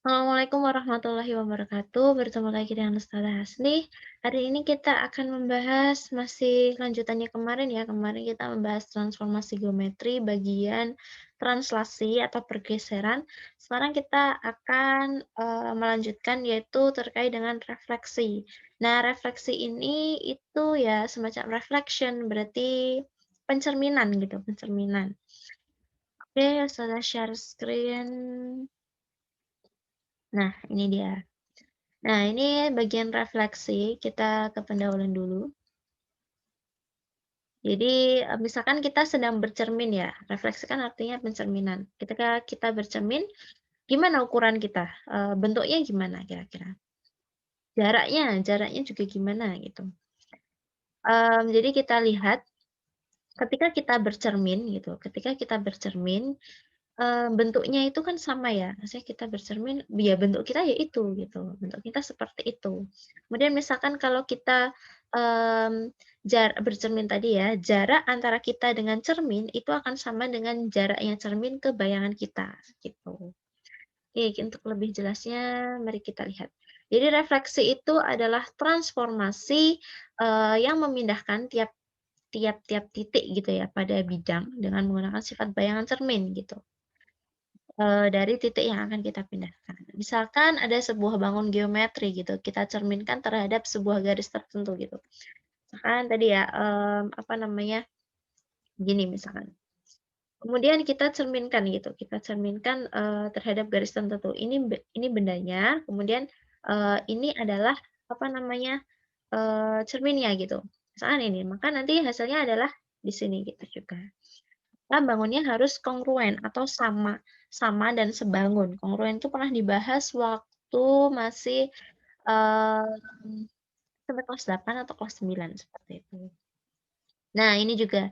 Assalamualaikum warahmatullahi wabarakatuh. Bertemu lagi dengan Ustazah Hasni. Hari ini kita akan membahas masih lanjutannya kemarin ya. Kemarin kita membahas transformasi geometri bagian translasi atau pergeseran. Sekarang kita akan melanjutkan yaitu terkait dengan refleksi. Nah, refleksi ini itu ya semacam reflection, berarti pencerminan gitu, pencerminan. Oke, Ustazah share screen. Nah, ini dia. Nah, ini bagian refleksi, kita ke pendahuluan dulu. Jadi, misalkan kita sedang bercermin ya, refleksi kan artinya pencerminan. Ketika kita bercermin, gimana ukuran kita? Bentuknya gimana kira-kira? Jaraknya juga gimana gitu. Jadi kita lihat ketika kita bercermin gitu, ketika kita bercermin, bentuknya itu kan sama ya, maksudnya kita bercermin, ya bentuk kita ya itu gitu, bentuk kita seperti itu. Kemudian misalkan kalau kita, mmm, bercermin tadi ya, jarak antara kita dengan cermin itu akan sama dengan jaraknya cermin ke bayangan kita, gitu. Oke, untuk lebih jelasnya mari kita lihat. Jadi refleksi itu adalah transformasi, yang memindahkan tiap-tiap titik gitu ya pada bidang dengan menggunakan sifat bayangan cermin gitu. Dari titik yang akan kita pindahkan. Misalkan ada sebuah bangun geometri gitu, kita cerminkan terhadap sebuah garis tertentu gitu. Misalkan tadi ya, apa namanya, gini misalkan. Kemudian kita cerminkan gitu, kita cerminkan, terhadap garis tertentu. Ini bendanya, kemudian, ini adalah apa namanya, cerminnya gitu. Misalkan ini, maka nanti hasilnya adalah di sini gitu juga. Maka bangunnya harus kongruen atau sama sama dan sebangun. Kongruen itu pernah dibahas waktu masih, mmm, sampai kelas 8 atau kelas 9 seperti itu. Nah, ini juga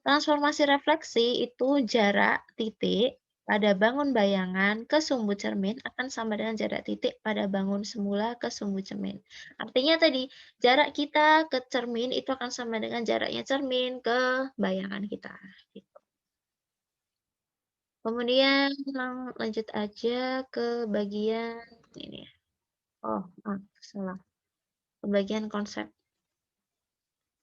transformasi refleksi itu jarak titik pada bangun bayangan ke sumbu cermin akan sama dengan jarak titik pada bangun semula ke sumbu cermin. Artinya tadi, jarak kita ke cermin itu akan sama dengan jaraknya cermin ke bayangan kita, gitu. Kemudian lanjut aja ke bagian ini ya. Oh, salah. Ke bagian konsep.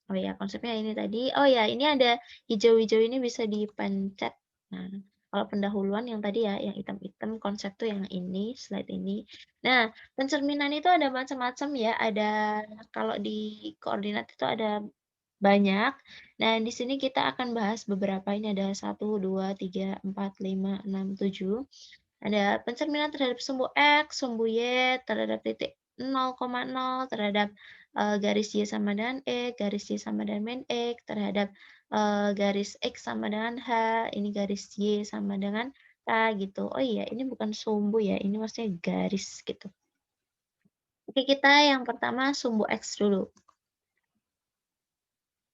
Oh ya, konsepnya ini tadi. Oh ya, ini ada hijau-hijau ini bisa dipencet. Nah, kalau pendahuluan yang tadi ya, yang hitam-hitam, konsep tuh yang ini, slide ini. Nah, pencerminan itu ada macam-macam ya. Ada kalau di koordinat itu ada banyak. Nah, di sini kita akan bahas beberapa. Ini ada 1, 2, 3, 4, 5, 6, 7. Ada pencerminan terhadap sumbu X, sumbu Y, terhadap titik 0,0, terhadap, garis Y sama dengan X, garis Y sama dengan min X, terhadap, garis X sama dengan H, ini garis Y sama dengan K gitu. Oh iya, ini bukan sumbu ya, ini maksudnya garis gitu. Oke, kita yang pertama sumbu X dulu.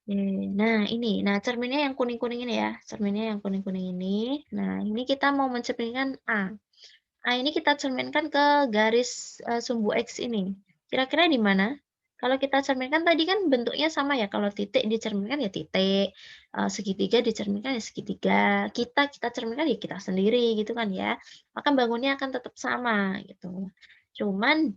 Oke, nah ini, nah cerminnya yang kuning-kuning ini ya, cerminnya yang kuning-kuning ini. Nah, ini kita mau mencerminkan A. Nah, ini kita cerminkan ke garis, sumbu X ini. Kira-kira di mana? Kalau kita cerminkan tadi kan bentuknya sama ya, kalau titik dicerminkan ya titik, segitiga dicerminkan ya segitiga, kita cerminkan ya kita sendiri gitu kan ya, maka bangunnya akan tetap sama gitu. Cuman,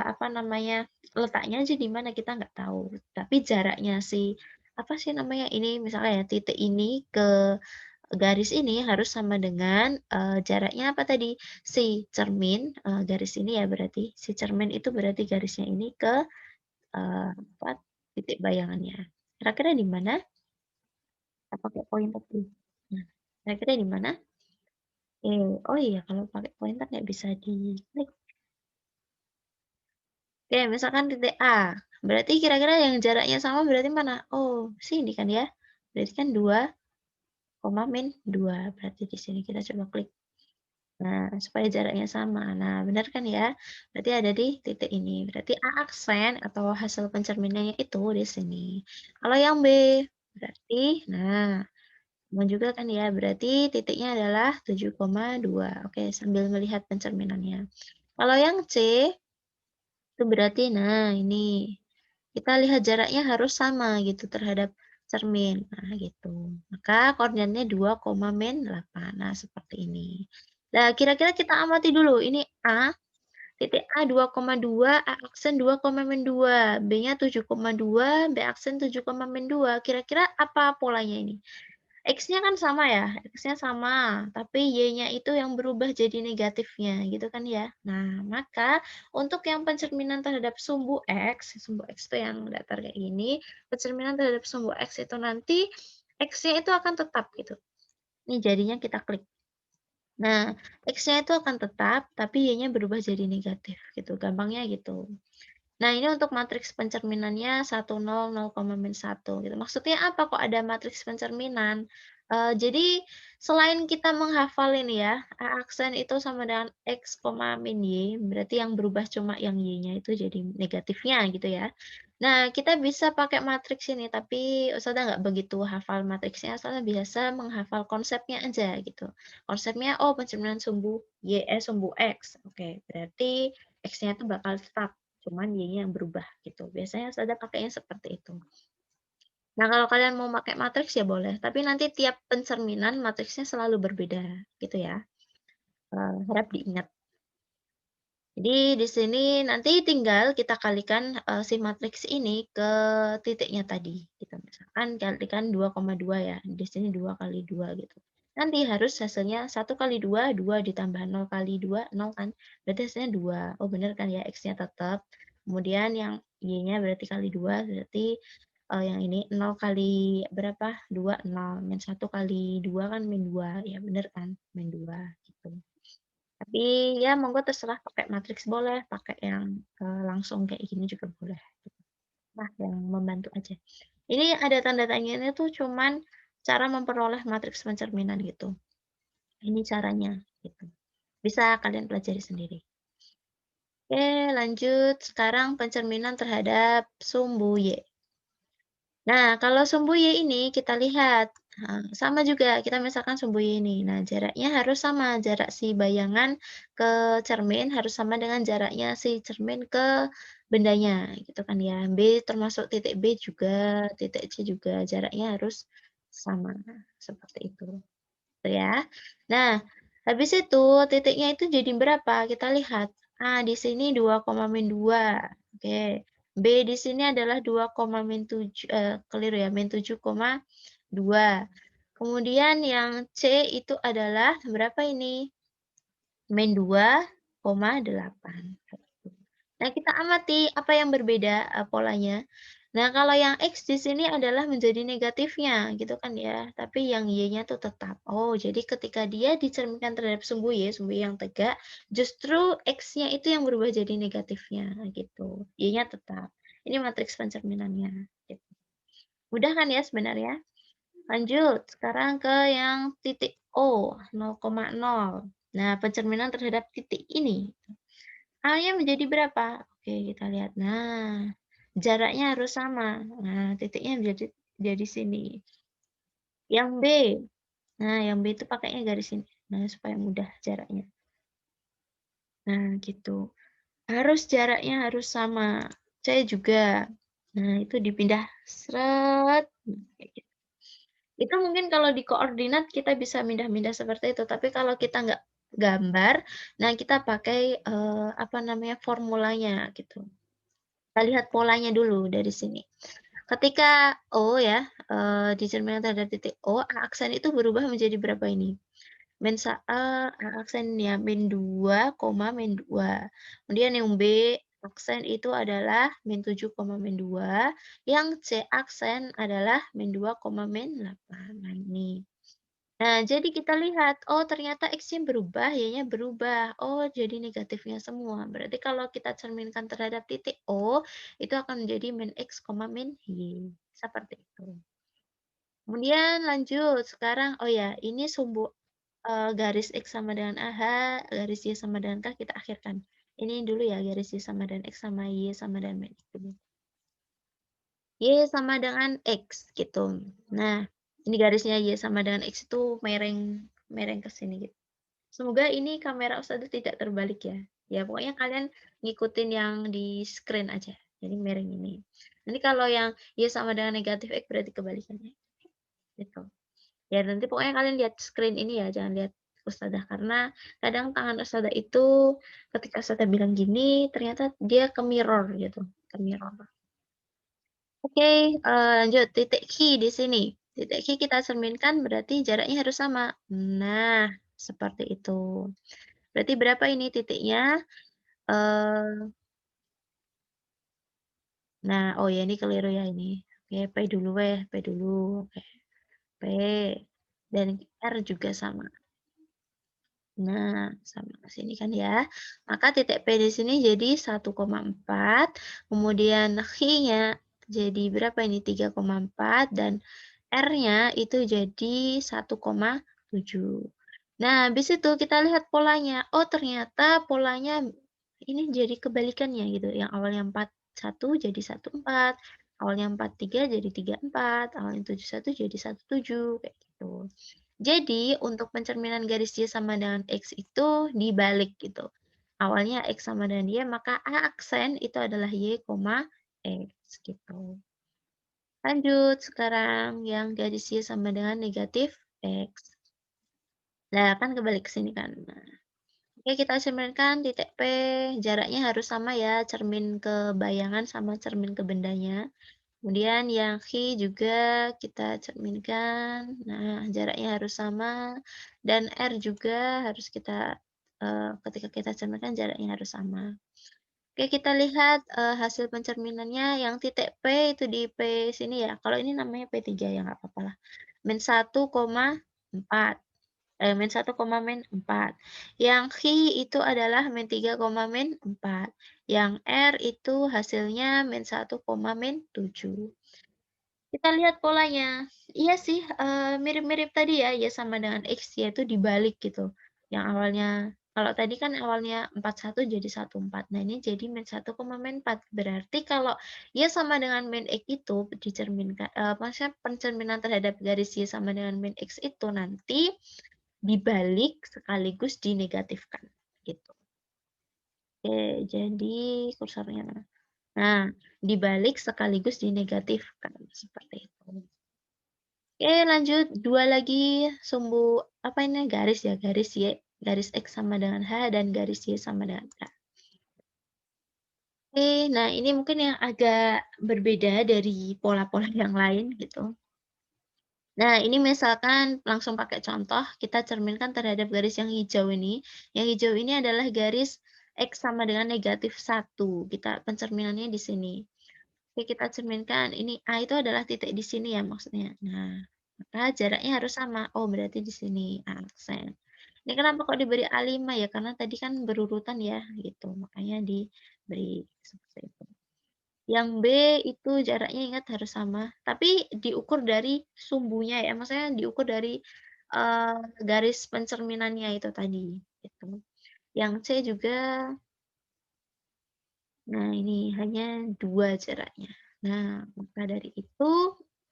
apa namanya, letaknya aja di mana kita nggak tahu, tapi jaraknya si apa sih namanya, ini misalnya ya titik ini ke garis ini harus sama dengan, jaraknya apa tadi, si cermin, garis ini ya berarti, si cermin itu berarti garisnya ini ke, apa, titik bayangannya. Kira-kira di mana? Kita pakai pointer dulu. Nah, kira-kira di mana? Oh iya kalau pakai pointer nggak bisa diklik. Oke, misalkan titik A, berarti kira-kira yang jaraknya sama berarti mana? Oh, sini kan ya? Berarti kan 2, min 2, berarti di sini kita coba klik. Nah, supaya jaraknya sama. Nah, benar kan ya? Berarti ada di titik ini. Berarti A aksen atau hasil pencerminannya itu di sini. Kalau yang B, berarti, nah, sama juga kan ya, berarti titiknya adalah 7,2. Oke, sambil melihat pencerminannya. Kalau yang C, itu berarti, nah ini, kita lihat jaraknya harus sama gitu terhadap cermin. Nah, gitu. Maka koordinatnya 2, min 8. Nah, seperti ini. Nah, kira-kira kita amati dulu. Ini A. Titik A 2,2, A aksen 2,2, B-nya 7,2, B aksen 7,2. Kira-kira apa polanya ini? X-nya kan sama ya, X-nya sama, tapi Y-nya itu yang berubah jadi negatifnya, gitu kan ya. Nah, maka untuk yang pencerminan terhadap sumbu X itu yang datar kayak gini, pencerminan terhadap sumbu X itu nanti X-nya itu akan tetap gitu. Ini jadinya kita klik. Nah, X-nya itu akan tetap, tapi Y-nya berubah jadi negatif gitu, gampangnya gitu. Nah, ini untuk matriks pencerminannya 1, 0, 0,-1 gitu. Maksudnya apa kok ada matriks pencerminan? Jadi selain kita menghafal ini ya, A aksen itu sama dengan X, min Y, berarti yang berubah cuma yang Y-nya itu jadi negatifnya gitu ya. Nah, kita bisa pakai matriks ini, tapi Ustazah nggak begitu hafal matriksnya, Ustazah biasa menghafal konsepnya aja gitu. Konsepnya, oh pencerminan sumbu sumbu X. Oke, berarti X-nya itu bakal tetap cuman Y-nya yang berubah gitu. Biasanya saya pakainya seperti itu. Nah, kalau kalian mau pakai matriks ya boleh, tapi nanti tiap pencerminan matriksnya selalu berbeda gitu ya. Harap diingat. Jadi di sini nanti tinggal kita kalikan si matriks ini ke titiknya tadi. Kita misalkan kalikan 2,2 ya. Di sini 2 kali 2 gitu. Nanti harus hasilnya 1 kali 2, 2 ditambah 0 kali 2, 0 kan. Berarti hasilnya 2. Oh benar kan ya, X-nya tetap. Kemudian yang Y-nya berarti kali 2, berarti yang ini 0 kali berapa? 2, 0. Min 1 kali 2 kan min 2. Ya benar kan? Min 2 gitu. Tapi ya monggo terserah pakai matriks boleh, pakai yang langsung kayak gini juga boleh. Nah, yang membantu aja. Ini ada tanda tanyanya tuh cuman cara memperoleh matriks pencerminan gitu. Ini caranya gitu. Bisa kalian pelajari sendiri. Oke, lanjut. Sekarang pencerminan terhadap sumbu Y. Nah, kalau sumbu Y ini kita lihat, sama juga, kita misalkan sumbu Y ini. Nah, jaraknya harus sama, jarak si bayangan ke cermin harus sama dengan jaraknya si cermin ke bendanya, gitu kan ya. B termasuk titik B juga, titik C juga, jaraknya harus sama, seperti itu. Gitu ya. Nah, habis itu titiknya itu jadi berapa? Kita lihat. Di sini 2,-2. Oke. B di sini adalah 2,-7, keliru ya, -7,2. Kemudian yang C itu adalah berapa ini? -2,8. Nah, kita amati apa yang berbeda polanya. Nah, kalau yang X di sini adalah menjadi negatifnya, gitu kan ya. Tapi yang Y-nya tuh tetap. Oh, jadi ketika dia dicerminkan terhadap sumbu Y yang tegak, justru X-nya itu yang berubah jadi negatifnya, gitu. Y-nya tetap. Ini matriks pencerminannya. Gitu. Mudah kan ya sebenarnya? Lanjut, sekarang ke yang titik O, 0,0. Nah, pencerminan terhadap titik ini. A-nya menjadi berapa? Oke, kita lihat. Nah, jaraknya harus sama. Nah, titiknya jadi sini. Yang B. Nah, yang B itu pakainya garis ini. Nah, supaya mudah jaraknya. Nah, gitu. Harus jaraknya harus sama. C juga. Nah, itu dipindah seret. Nah, kayak gitu. Itu mungkin kalau di koordinat kita bisa mindah-mindah seperti itu. Tapi kalau kita nggak gambar, nah kita pakai apa namanya formulanya gitu. Kita lihat polanya dulu dari sini. Ketika O ya, dicerminkan terhadap titik O, A aksen itu berubah menjadi berapa ini? A aksennya -2, -2. Kemudian yang B aksen itu adalah -7, -2. Yang C aksen adalah -2, -8. Nah ini. Nah, jadi kita lihat, oh ternyata X-nya berubah, Y-nya berubah. Oh, jadi negatifnya semua. Berarti kalau kita cerminkan terhadap titik O, itu akan menjadi min X, min Y. Seperti itu. Kemudian lanjut, sekarang, oh ya, ini sumbu garis X sama dengan AH, garis Y sama dengan K, kita akhirkan. Ini dulu ya, garis Y sama dengan X sama Y sama dengan min X. Y sama dengan X, gitu. Nah, ini garisnya Y sama dengan X itu mereng mereng ke sini gitu. Semoga ini kamera Ustazah tidak terbalik ya. Ya pokoknya kalian ngikutin yang di screen aja. Jadi miring ini. Nanti kalau yang Y sama dengan negatif X berarti kebalikannya. Gitu. Ya nanti pokoknya kalian lihat screen ini ya, jangan lihat ustadzah, karena kadang tangan ustadzah itu ketika ustadzah bilang gini, ternyata dia ke mirror gitu, ke mirror. Oke, lanjut titik Q di sini. Titik Q kita cerminkan berarti jaraknya harus sama. Nah, seperti itu. Berarti berapa ini titiknya? Eee, nah, oh ya ini keliru ya ini. Oke, P dulu P dulu. Oke, P. Dan R juga sama. Nah, sama ke sini kan ya. Maka titik P di sini jadi 1,4, kemudian Q-nya jadi berapa ini? 3,4 dan R-nya itu jadi 1,7. Nah, habis itu kita lihat polanya. Oh, ternyata polanya ini jadi kebalikannya gitu. Yang awalnya 41 jadi 14, awalnya 43 jadi 34, awalnya 71 jadi 17 kayak gitu. Jadi, untuk pencerminan garis Y sama dengan X itu dibalik gitu. Awalnya X sama dengan Y, maka A aksen itu adalah Y, X gitu. Lanjut, sekarang yang garis Y sama dengan negatif X. Nah, kan kebalik ke sini kan. Nah, oke, kita cerminkan titik P, jaraknya harus sama ya, cermin ke bayangan sama cermin ke bendanya. Kemudian yang Q juga kita cerminkan, nah jaraknya harus sama, dan R juga harus kita, ketika kita cerminkan jaraknya harus sama. Oke, kita lihat, hasil pencerminannya yang titik P itu di P sini ya, kalau ini namanya P3 ya nggak apa-apa lah, -1,4, -1, yang Q itu adalah -3,4, yang R itu hasilnya -1,7. Kita lihat polanya. Iya sih, mirip-mirip tadi ya, Y sama dengan X, yaitu dibalik gitu. Yang awalnya kalau tadi kan awalnya 41 jadi 14. Nah, ini jadi -1,4. Berarti kalau Y sama dengan min X itu dicerminkan maksudnya pencerminan terhadap garis Y sama dengan min X itu nanti dibalik sekaligus dinegatifkan, gitu. Oke, jadi kursornya nah, dibalik sekaligus dinegatifkan, seperti itu. Oke, lanjut. Dua lagi sumbu apa ini garis ya, garis Y, garis X sama dengan H dan garis Y sama dengan K. Oke, nah ini mungkin yang agak berbeda dari pola-pola yang lain gitu. Nah, ini misalkan langsung pakai contoh, kita cerminkan terhadap garis yang hijau ini. Yang hijau ini adalah garis X sama dengan -1. Kita pencerminannya di sini. Oke, kita cerminkan. Ini A itu adalah titik di sini ya maksudnya. Nah, maka jaraknya harus sama. Oh, berarti di sini A aksen. Ini kenapa kok diberi A5 ya? Karena tadi kan berurutan ya, gitu. Makanya diberi seperti itu. Yang B itu jaraknya ingat harus sama, tapi diukur dari sumbunya ya, maksudnya diukur dari garis pencerminannya itu tadi, gitu. Yang C juga, nah ini hanya 2 jaraknya. Nah, maka dari itu,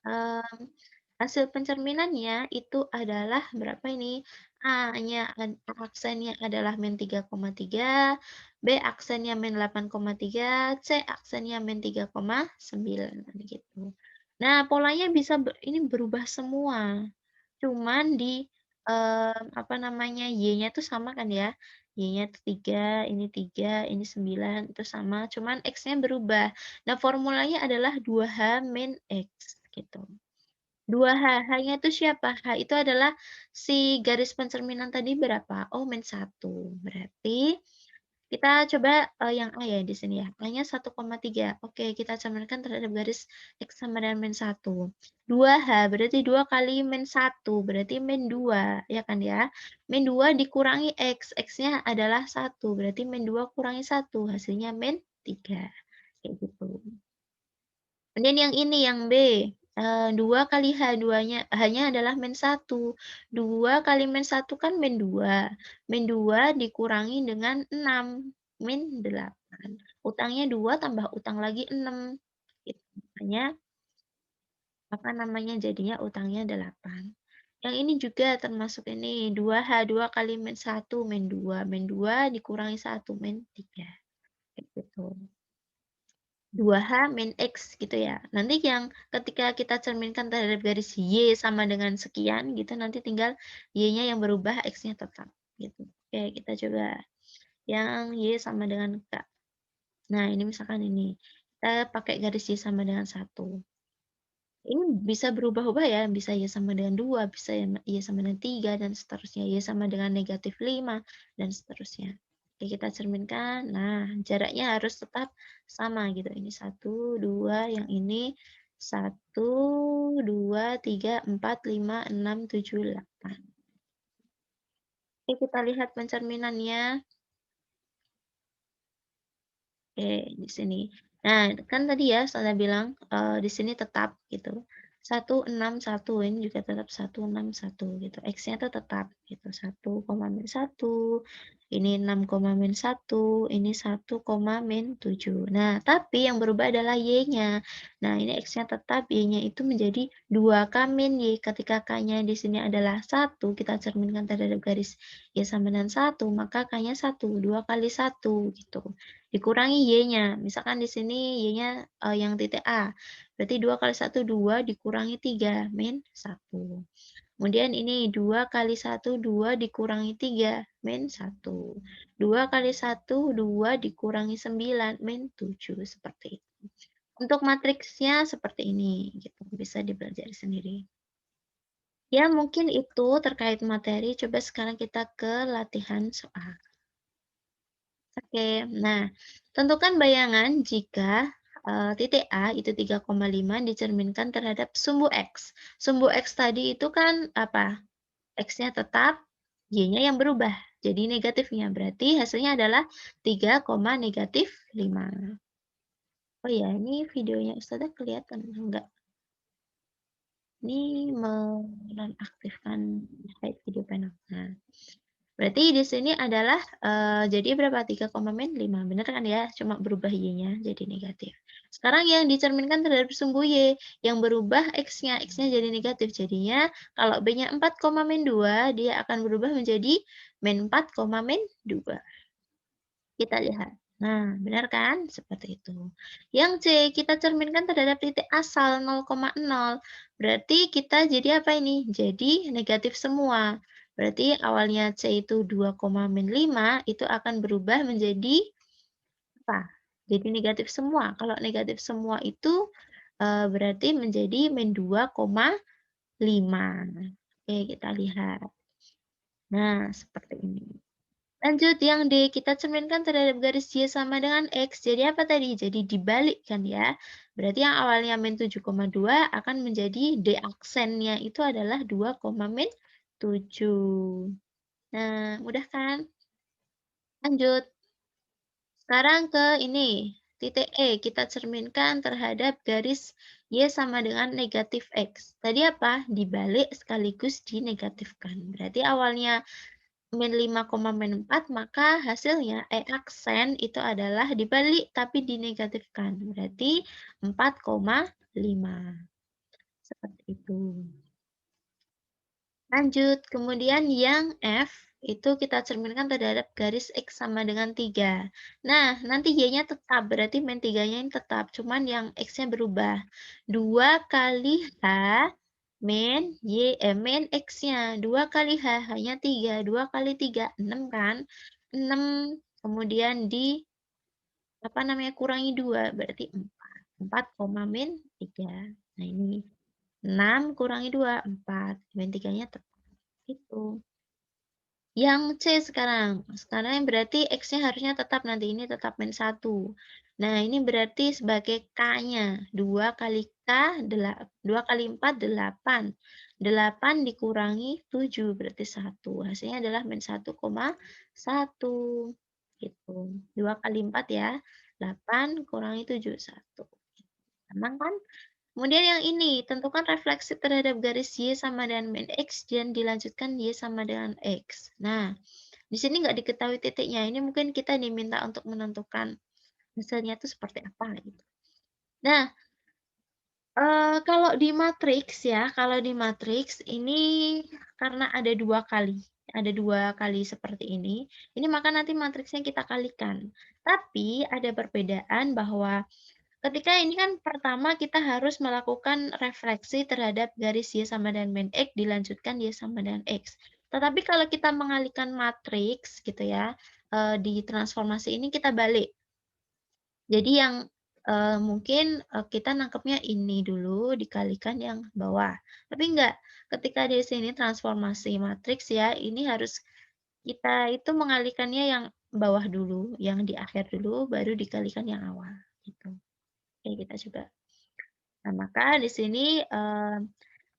mmm, hasil pencerminannya itu adalah berapa ini? A-nya A aksennya adalah -3,3, B aksennya -8,3, C aksennya -3,9 gitu. Nah, polanya bisa ini berubah semua. Cuman di, apa namanya, Y-nya tuh sama kan ya, Y-nya tuh 3, ini 9, itu sama, cuman X-nya berubah. Nah, formulanya adalah 2H min X, gitu. 2H, H-nya itu siapa? H itu adalah si garis pencerminan tadi berapa? Oh, min 1. Berarti kita coba, yang A ya di sini ya, A-nya 1,3. Oke, kita cerminkan terhadap garis X sama dengan min 1. 2H berarti 2 kali min 1, berarti min 2, ya kan ya. Min 2 dikurangi X, X-nya adalah 1, berarti min 2 kurangi 1, hasilnya min 3. Kayak gitu. Kemudian yang ini, yang B, 2 kali H, H-nya adalah min 1. 2 kali min 1 kan min 2. Min 2 dikurangi dengan 6, min 8. Utangnya 2 tambah utang lagi 6. Gitu. Makanya, apa namanya, jadinya utangnya 8. Yang ini juga termasuk ini, 2H, 2 kali min 1, min 2. Min 2 dikurangi 1, min 3. Kayak gitu. 2H min X gitu ya. Nanti yang ketika kita cerminkan terhadap garis Y sama dengan sekian gitu, nanti tinggal Y-nya yang berubah, X-nya tetap gitu. Oke, kita coba yang Y sama dengan K. Nah, ini misalkan ini, kita pakai garis Y sama dengan 1. Ini bisa berubah-ubah ya, bisa Y sama dengan 2, bisa Y sama dengan 3, dan seterusnya. Y sama dengan -5, dan seterusnya. Oke, kita cerminkan. Nah, jaraknya harus tetap sama gitu. Ini 1, 2, yang ini 1, 2, 3, 4, 5, 6, 7, 8. Oke, kita lihat pencerminannya. Oke, di sini. Nah, kan tadi ya saya bilang, di sini tetap gitu. 161 ini juga tetap 161 gitu. X-nya tuh tetap gitu. 1, ini 6, ini 1, 7. Nah, tapi yang berubah adalah Y-nya. Nah, ini X-nya tetap, Y-nya itu menjadi 2K min Y. Ketika K-nya di sini adalah 1, kita cerminkan terhadap garis Y sama dengan 1, maka K-nya 1, 2 kali 1 gitu. Dikurangi Y-nya. Misalkan di sini Y-nya yang titik A. Berarti 2 kali 1, 2 dikurangi 3, min 1. Kemudian ini 2 kali 1, 2 dikurangi 3, min 1. 2 kali 1, 2 dikurangi 9, min 7. Seperti itu. Untuk matriksnya seperti ini. Gitu. Bisa dipelajari sendiri. Ya, mungkin itu terkait materi. Coba sekarang kita ke latihan soal. Oke, nah tentukan bayangan jika titik A itu 3,5 dicerminkan terhadap sumbu X. Sumbu X tadi itu kan apa? X-nya tetap, Y-nya yang berubah. Jadi negatifnya. Berarti hasilnya adalah 3, -5. Oh ya, ini videonya Ustazah kelihatan enggak? Ini menonaktifkan hide video panel. Nah, berarti di sini adalah, jadi berapa? 3,5, bener kan ya? Cuma berubah Y-nya jadi negatif. Sekarang yang dicerminkan terhadap sumbu Y, yang berubah X-nya, X-nya jadi negatif. Jadinya kalau B-nya 4,-2, dia akan berubah menjadi -4,-2. Kita lihat. Nah, benar kan? Seperti itu. Yang C, kita cerminkan terhadap titik asal 0,0. Berarti kita jadi apa ini? Jadi negatif semua. Berarti awalnya C itu 2,-5, itu akan berubah menjadi apa? Jadi negatif semua. Kalau negatif semua itu berarti menjadi -2,5. Oke, kita lihat. Nah, seperti ini. Lanjut yang D, kita cerminkan terhadap garis Y sama dengan X. Jadi apa tadi? Jadi dibalik kan ya. Berarti yang awalnya -7,2 akan menjadi D aksennya itu adalah 2,-7. Nah, mudah kan? Lanjut. Sekarang ke ini, titik E, kita cerminkan terhadap garis Y sama dengan negatif X. Tadi apa? Dibalik sekaligus dinegatifkan. Berarti awalnya -5, maka hasilnya E aksen itu adalah dibalik tapi dinegatifkan. Berarti 4,5. Seperti itu. Lanjut, kemudian yang F itu kita cerminkan terhadap garis X sama dengan 3. Nah, nanti Y-nya tetap, berarti min 3-nya ini tetap, cuman yang X-nya berubah. 2 kali H min X-nya. 2 kali H, hanya 3. 2 kali 3, 6 kan? 6, kemudian apa namanya, kurangi 2, berarti 4. 4, min 3. Nah, ini 6 kurangi 2, 4. Min 3-nya tetap. Itu. Yang C sekarang. Sekarang berarti X-nya harusnya tetap, nanti ini tetap -1. Nah, ini berarti sebagai K-nya. 2 kali K, 2 kali 4, 8. 8 dikurangi 7, berarti 1. Hasilnya adalah -1,1. Gitu. 2 kali 4 ya. 8 kurangi 7, 1. Gampang kan? Kemudian yang ini, tentukan refleksi terhadap garis Y sama dengan min X dan dilanjutkan Y sama dengan X. Nah, di sini nggak diketahui titiknya. Ini mungkin kita diminta untuk menentukan hasilnya itu seperti apa gitu. Nah, kalau di matriks ya, kalau di matriks ini karena ada dua kali seperti ini maka nanti matriksnya kita kalikan. Tapi ada perbedaan bahwa Ketika ini kan pertama kita harus melakukan refleksi terhadap garis Y sama dengan min X, dilanjutkan Y sama dengan X. Tetapi kalau kita mengalihkan matriks gitu ya, di transformasi ini kita balik. Jadi yang, mungkin, kita nangkepnya ini dulu dikalikan yang bawah. Tapi enggak, ketika di sini transformasi matriks ya, ini harus kita itu mengalihkannya yang bawah dulu, yang di akhir dulu, baru dikalikan yang awal, gitu. Oke, kita coba. Nah, maka di sini,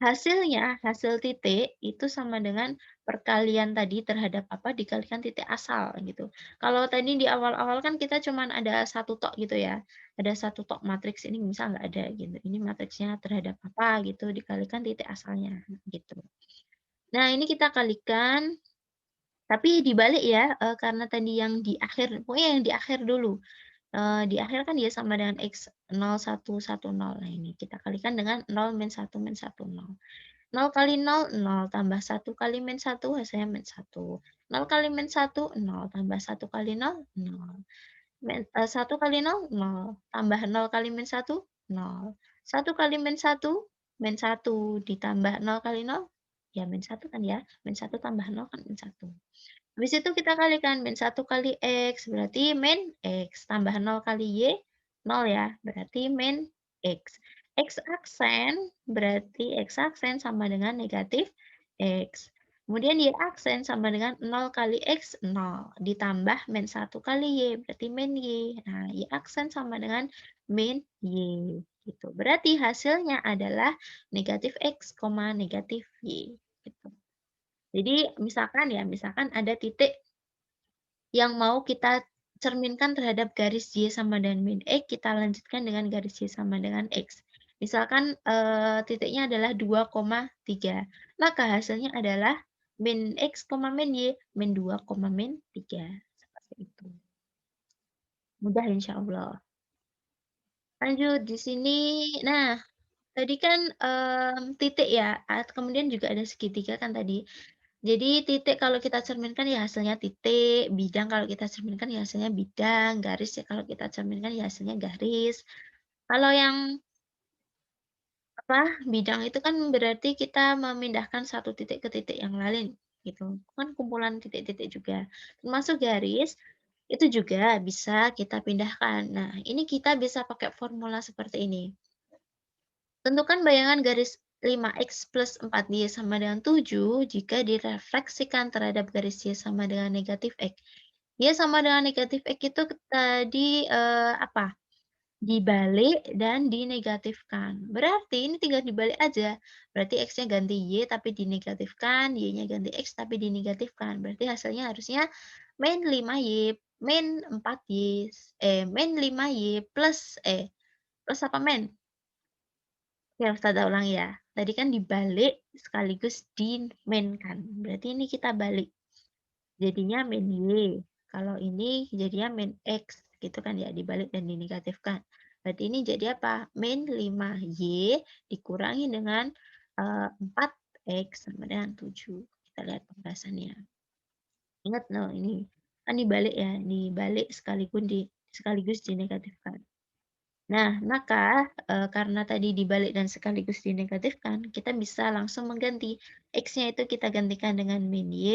hasilnya, hasil titik itu sama dengan perkalian tadi terhadap apa, dikalikan titik asal gitu. Kalau tadi di awal-awal kan kita cuman ada satu tok gitu ya, ada satu tok matriks, ini misal nggak ada gitu. Ini matriksnya terhadap apa gitu, dikalikan titik asalnya gitu. Nah, ini kita kalikan, tapi dibalik ya, karena tadi yang di akhir, pokoknya yang di akhir dulu. Di akhir kan dia sama dengan X 0, 1, 1, 0. Nah ini kita kalikan dengan 0 min 1 min 1, 0. 0 kali 0, 0 tambah 1 kali min 1 hasilnya min 1. 0 kali min 1, 0 tambah 1 kali 0, 0. 1 kali 0, 0. Tambah 0 kali min 1, 0. 1 kali min 1 ditambah 0 kali 0, ya min 1 kan ya. Min 1 tambah 0 kan min 1. Habis itu kita kalikan min 1 kali X, berarti min X. Tambah 0 kali Y, 0 ya, berarti min X. X aksen, berarti X aksen sama dengan negatif X. Kemudian Y aksen sama dengan 0 kali X, 0. Ditambah min 1 kali Y, berarti min Y. Nah, Y aksen sama dengan min Y. Gitu. Berarti hasilnya adalah negatif X, negatif Y. Gitu. Jadi misalkan ada titik yang mau kita cerminkan terhadap garis Y sama dengan min X, kita lanjutkan dengan garis Y sama dengan X. Misalkan, titiknya adalah 2,3, maka hasilnya adalah min X, min Y, min 2, min 3. Seperti itu. Mudah insya Allah. Lanjut di sini, nah tadi kan, titik ya, kemudian juga ada segitiga kan tadi. Jadi titik kalau kita cerminkan ya hasilnya titik, bidang kalau kita cerminkan ya hasilnya bidang, garis ya kalau kita cerminkan ya hasilnya garis. Kalau yang apa, bidang itu kan berarti kita memindahkan satu titik ke titik yang lain gitu. Kan kumpulan titik-titik juga. Termasuk garis itu juga bisa kita pindahkan. Nah, ini kita bisa pakai formula seperti ini. Tentukan bayangan garis 5x plus 4y sama dengan 7 jika direfleksikan terhadap garis y sama dengan negatif x. Y sama dengan negatif x itu tadi apa? Dibalik dan dinegatifkan. Berarti ini tinggal dibalik aja. Berarti x-nya ganti y tapi dinegatifkan, y-nya ganti x tapi dinegatifkan. Berarti hasilnya harusnya min 5y, min 4y, min 5y plus, plus apa men? Ya, Ustazah ulangi ya. Tadi kan dibalik sekaligus dimenkan. Berarti ini kita balik. Jadinya min Y. Kalau ini jadinya min X. Gitu kan ya, dibalik dan dinegatifkan. Berarti ini jadi apa? Min 5Y dikurangi dengan 4X sama dengan 7. Kita lihat pembahasannya. Ingat loh ini. Kan dibalik ya. Dibalik sekaligus dinegatifkan. Nah, maka karena tadi dibalik dan sekaligus dinegatifkan, kita bisa langsung mengganti X-nya itu kita gantikan dengan min Y,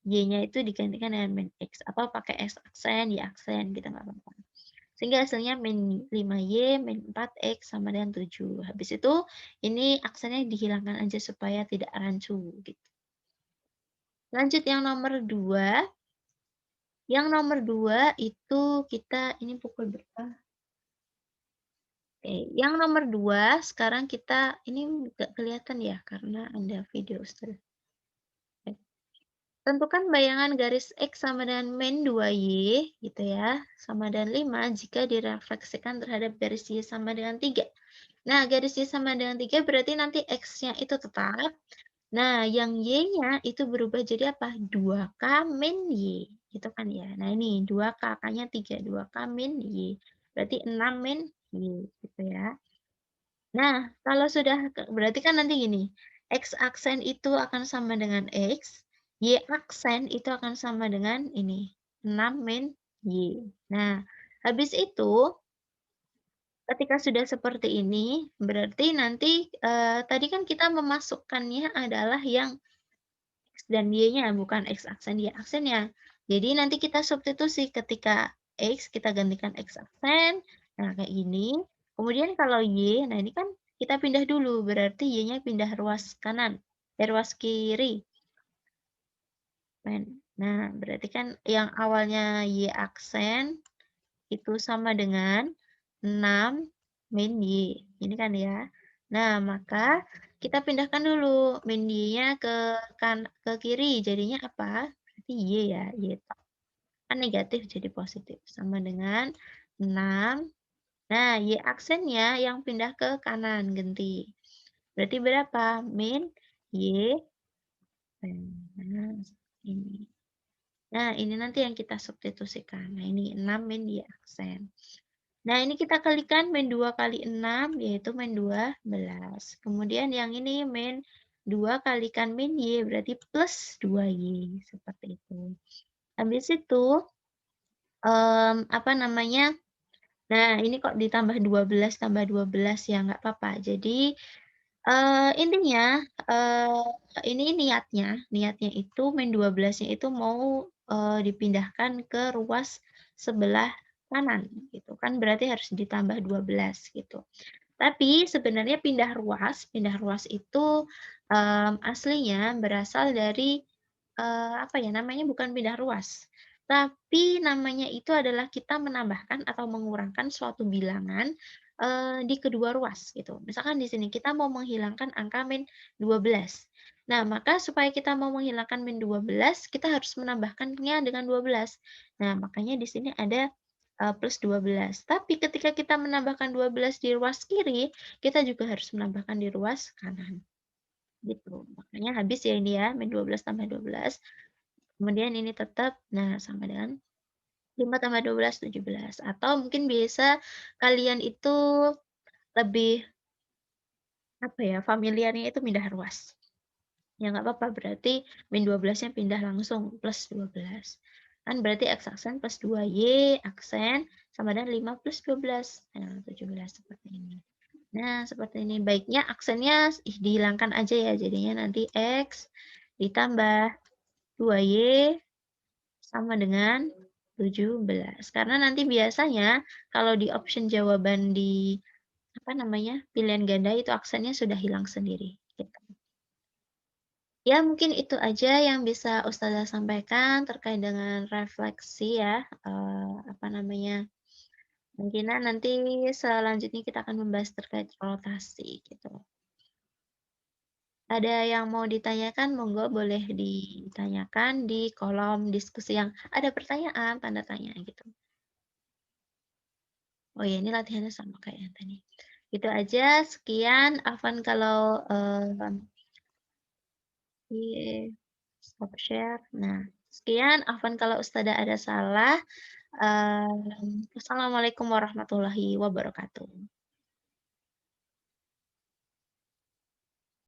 Y-nya itu digantikan dengan min X. Apa pakai X aksen, Y aksen, kita nggak apa-apa. Sehingga hasilnya min 5Y, min 4X sama dengan 7. Habis itu ini aksennya dihilangkan aja supaya tidak rancu. Gitu. Lanjut yang nomor 2. Yang nomor 2 itu kita, ini pukul berapa? Oke, yang nomor 2 sekarang kita ini nggak kelihatan ya karena ada video Ustaz. Oke. Tentukan bayangan garis X sama dengan min 2Y gitu ya, sama dengan 5 jika direfleksikan terhadap garis Y sama dengan 3. Nah, garis Y sama dengan 3 berarti nanti X-nya itu tetap. Nah, yang Y-nya itu berubah jadi apa? 2K min Y. Gitu kan ya. Nah, ini 2K, K-nya 3, 2K min Y. Berarti 6 min Y gitu ya. Nah, kalau sudah berarti kan nanti gini, X aksen itu akan sama dengan X, Y aksen itu akan sama dengan ini, 6 min Y. Nah, habis itu Ketika sudah seperti ini, berarti nanti, tadi kan kita memasukkannya adalah yang X dan Y-nya, bukan X aksen, Y aksennya. Jadi nanti kita substitusi ketika X, kita gantikan X aksen, nah kayak gini. Kemudian kalau Y, nah ini kan kita pindah dulu, berarti Y-nya pindah ruas kanan, ruas kiri. Nah, berarti kan yang awalnya Y aksen, itu sama dengan 6 min Y, ini kan ya. Nah, maka kita pindahkan dulu min Y-nya ke kiri, jadinya apa? Berarti Y ya, Y toh. Kan negatif jadi positif, sama dengan 6. Nah, Y aksennya yang pindah ke kanan, ganti. Berarti berapa? Min Y. Nah, ini. Nah, ini nanti yang kita substitusikan. Nah, ini 6 min Y aksen. Nah, ini kita kalikan min 2 kali 6, yaitu min 12. Kemudian yang ini min 2 kalikan min Y, berarti plus 2Y, seperti itu. Habis itu, apa namanya, nah ini kok ditambah 12 tambah 12 ya, nggak apa-apa. Jadi, intinya, ini niatnya itu min 12-nya itu mau, dipindahkan ke ruas sebelah kanan, gitu kan, berarti harus ditambah 12 gitu. Tapi sebenarnya pindah ruas itu, aslinya berasal dari, apa ya namanya, bukan pindah ruas, tapi namanya itu adalah kita menambahkan atau mengurangkan suatu bilangan, di kedua ruas gitu. Misalkan di sini kita mau menghilangkan angka min 12. Nah, maka supaya kita mau menghilangkan min 12, kita harus menambahkannya dengan 12. Nah, makanya di sini ada plus 12. Tapi ketika kita menambahkan 12 di ruas kiri, kita juga harus menambahkan di ruas kanan, gitu. Makanya habis ya ini ya, min 12 tambah 12. Kemudian ini tetap, nah sama dengan 5 tambah 12, 17. Atau mungkin biasa kalian itu lebih, apa ya, familiarnya itu pindah ruas. Ya nggak apa-apa, berarti min 12-nya pindah langsung, plus 12. Kan berarti X aksen plus 2Y aksen sama dengan 5 plus 12. Nah, 17 seperti ini. Nah, seperti ini. Baiknya aksennya dihilangkan aja ya, jadinya nanti X ditambah 2Y sama dengan 17. Karena nanti biasanya kalau di option jawaban di, apa namanya, pilihan ganda itu aksennya sudah hilang sendiri, gitu. Ya, mungkin itu aja yang bisa Ustazah sampaikan terkait dengan refleksi ya, apa namanya, kemungkinan nanti selanjutnya kita akan membahas terkait rotasi gitu. Ada yang mau ditanyakan, monggo boleh ditanyakan di kolom diskusi yang ada pertanyaan, tanda tanya gitu. Oh ya, ini latihannya sama kayak yang tadi. Gitu aja, sekian. Afwan kalau stop share. Nah, sekian. Afwan kalau Ustazah ada salah. Wassalamualaikum warahmatullahi wabarakatuh.